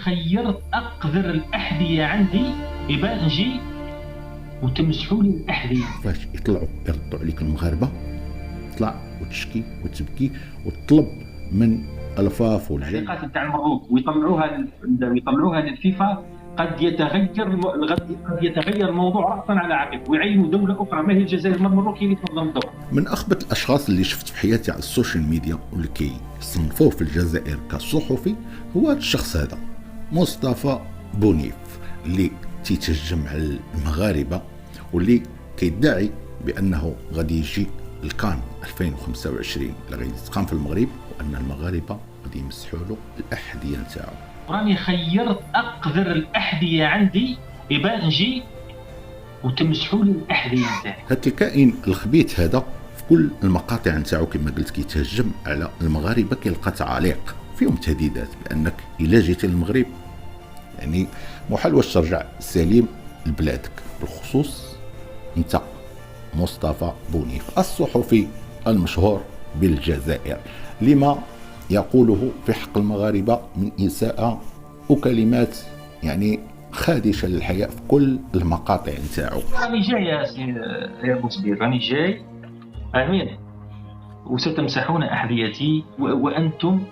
خيرت اقذر الاحذيه عندي يبان نجي وتمسحوا لي الاحذيه. فاش يطلعوا يردوا عليك المغاربه تطلع وتشكي وتبكي وتطلب من الفاف التعليقات نتاع المبروك ويطلعوها للفيفا. قد يتغير الموضوع رأسا على عقب ويعينوا دولة أخرى ما هي الجزائر المبروك اللي تنظم الدور. من أخبث الأشخاص اللي شفت في حياتي على السوشيال ميديا واللي كيصنفوه في الجزائر كصحفي هو الشخص هذا مصطفى بونيف اللي تيتهجم على المغاربة واللي كيدعي بأنه غادي يجي الكان 2025 اللي غادي يتقام في المغرب وأن المغاربة غادي يمسحوا له الأحذية نتاعو. راني خيرت اقذر الاحذيه عندي يبان نجي وتمسحوا لي الاحذيه نتاعي. هذا الكائن الخبيث هذا في كل المقاطع نتاعو كما قلت كيتهجم على المغاربه، كيلقى تعاليق فيهم تهديدات بانك الا جيتي للمغرب يعني محال واش ترجع سليم لبلادك، بالخصوص انت مصطفى بونيف الصحفي المشهور بالجزائر لما يقوله في حق المغاربة من إساءة وكلمات يعني خادشة للحياة في كل المقاطع نتاعو. راني جاي يا بوسبير، راني جاي امين وستمسحون احذيتي وانتم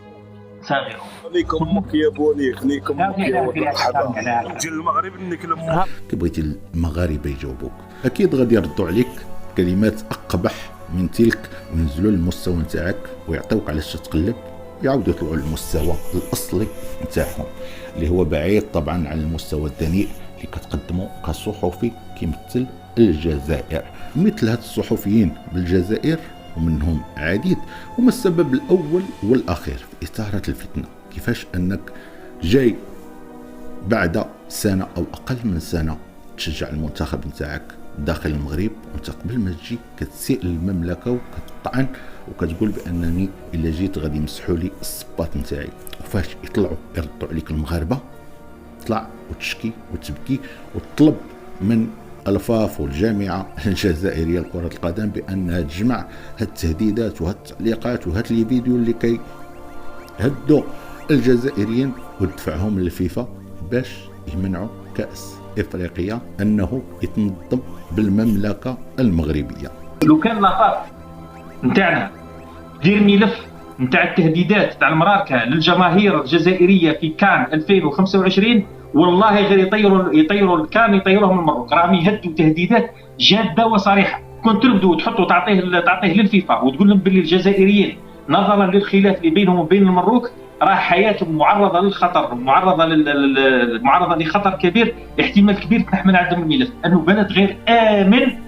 صاغرون. خليكم امك يا بوني، خليكم امك يا مرحبا نجي للمغرب نكلم. كي بغيتي المغاربة يجاوبوك اكيد غادي يردوا عليك كلمات اقبح من تلك وينزلوا للمستوى نتاعك ويعطيوك علاش تتقلب، يعاودوا يطلعوا للمستوى الاصلي نتاعهم اللي هو بعيد طبعا عن المستوى الدنيء اللي كتقدمه كصحفي كيمثل الجزائر. مثل هاد الصحفيين بالجزائر ومنهم عديد هما السبب الاول والاخير في اثاره الفتنه. كيفاش انك جاي بعد سنه او اقل من سنه تشجع المنتخب نتاعك داخل المغرب وانت قبل ما تجي كتسيء للمملكه وكتطعن وكتقول بانني الا جيت غادي يمسحوا لي الصباط نتاعي. وفاش يطلعوا يردوا عليك المغاربه تطلع وتشكي وتبكي وتطلب من الفاف والجامعه الجزائريه لكره القدم بانها تجمع هاد التهديدات وهاد التعليقات وهاد لي فيديو اللي كيهدوا الجزائريين وتدفعهم للفيفا باش يمنعوا كاس افريقيا انه يتنظم بالمملكه المغربيه. لو كان لافاف نتاعنا دير ملف نتاع التهديدات تاع المراركه للجماهير الجزائريه في كان 2025 والله غير يطيروا الكان يطيروهم المبروك. راهم يهدوا تهديدات جاده وصريحه. كنت تبدو وتحطوا تعطيه للفيفا وتقول لهم باللي الجزائريين نظرا للخلاف اللي بينهم وبين المبروك راه حياتهم معرضه للخطر، معرضه لخطر كبير، احتمال كبير تحمل عندهم الملف انه بلد غير امن.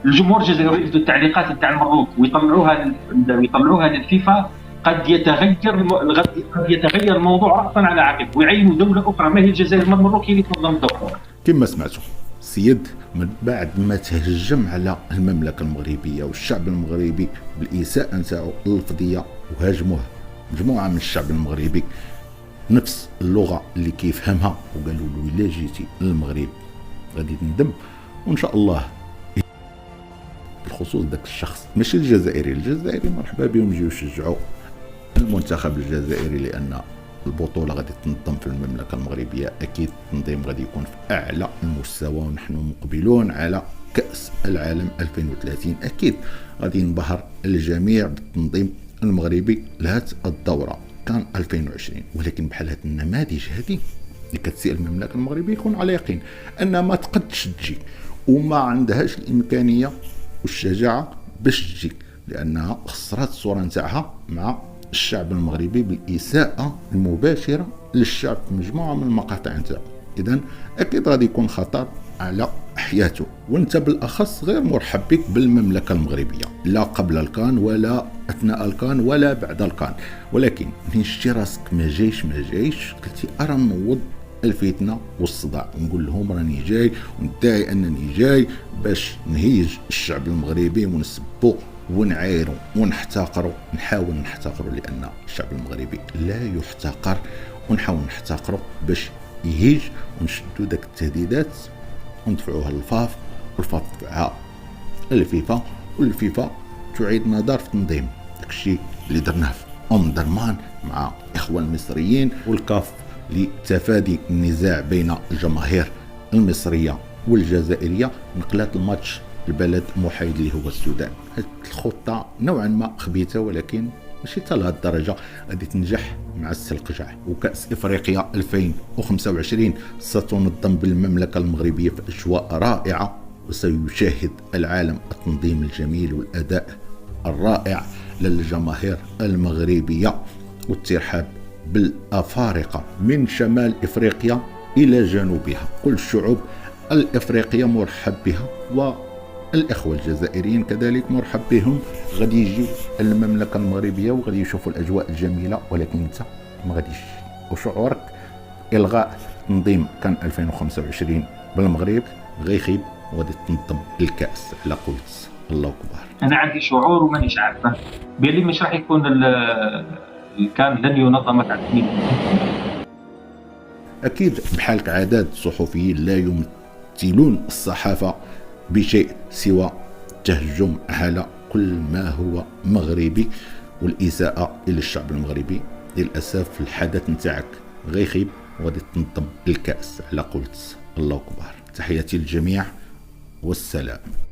الجمهور الجزائري يريد التعليقات نتاع المبروك ويطلعوها للفيفا. قد يتغير الموضوع رأسا على عقب ويعينوا دولة أخرى ما هي الجزائر المبروك اللي تنظم الدور. كما سمعتوا السيد من بعد ما تهجم على المملكة المغربية والشعب المغربي بالإساءة نتاعو اللفظية وهاجموه مجموعة من الشعب المغربي نفس اللغة اللي كيفهمها وقالوا له إلا جيتي للمغرب غادي تندم. وإن شاء الله بالخصوص ذاك الشخص ماشي الجزائري مرحبا بهم يجيو يشجعوا المنتخب الجزائري لأن البطولة غادي تنظم في المملكة المغربية. أكيد التنظيم غادي يكون في أعلى المستوى ونحن مقبلون على كأس العالم 2030. أكيد غادي ينبهر الجميع بالتنظيم المغربي لهذه الدورة كان 2020. ولكن بحال هذه النماذج هذه اللي كتسيء المملكة المغربية يكون على يقين أن ما تقدش تجي وما عندهاش الإمكانية والشجاعة باش تجي لأنها خسرت الصورة نتاعها مع الشعب المغربي بالإساءة المباشرة للشعب في مجموعة من المقاطع نتاعو. إذن أكيد غادي يكون خطر على حياته وانت بالأخص غير مرحب بك بالمملكة المغربية لا قبل الكان ولا أثناء الكان ولا بعد الكان. ولكن من شتي راسك ما جايش قلتي أرى نوض الفتنة والصداع ونقول لهم راني جاي وندعي أنني جاي باش نهيج الشعب المغربي ونسبو ونعايروا ونحتقروا. نحاول نحتقروا لأن الشعب المغربي لا يحتقر ونحاول نحتقروا باش يهيج ونشدوا داك التهديدات وندفعوها للفاف والفاف تدفعها للفيفا والفيفا تعيد نظر في تنظيم داكشي اللي درناه في درمان مع إخوان المصريين والكاف لتفادي النزاع بين الجماهير المصرية والجزائرية نقلات الماتش البلد محايد اللي هو السودان. هذه الخطة نوعا ما خبيثة، ولكن ماشي حتى لهذه الدرجة غادي تنجح مع السلقجع. وكأس إفريقيا 2025 ستنظم بالمملكة المغربية في أجواء رائعة، وسيشاهد العالم التنظيم الجميل والأداء الرائع للجماهير المغربية والترحاب بالأفارقة من شمال إفريقيا إلى جنوبها. كل الشعوب الإفريقية مرحب بها، والإخوة الجزائريين كذلك مرحب بهم. غادي يجيو المملكة المغربية وغادي يشوفوا الأجواء الجميلة، ولكن أنت ما غاديش. وشعورك إلغاء تنظيم كان 2025 بالمغرب غيخيب، وغادي تنظم الكأس على قولت الله أكبر. انا عندي شعور ومانيش عارفه بلي مش راح يكون كان لن ينظم تعديل. أكيد بحال كعادات الصحفيين لا يمثلون الصحافة بشيء سوى التهجم على كل ما هو مغربي والإساءة إلى الشعب المغربي. للأسف الحدث نتاعك غيخيب، وغادي تنظم الكأس على قولت الله أكبر. تحياتي للجميع والسلام.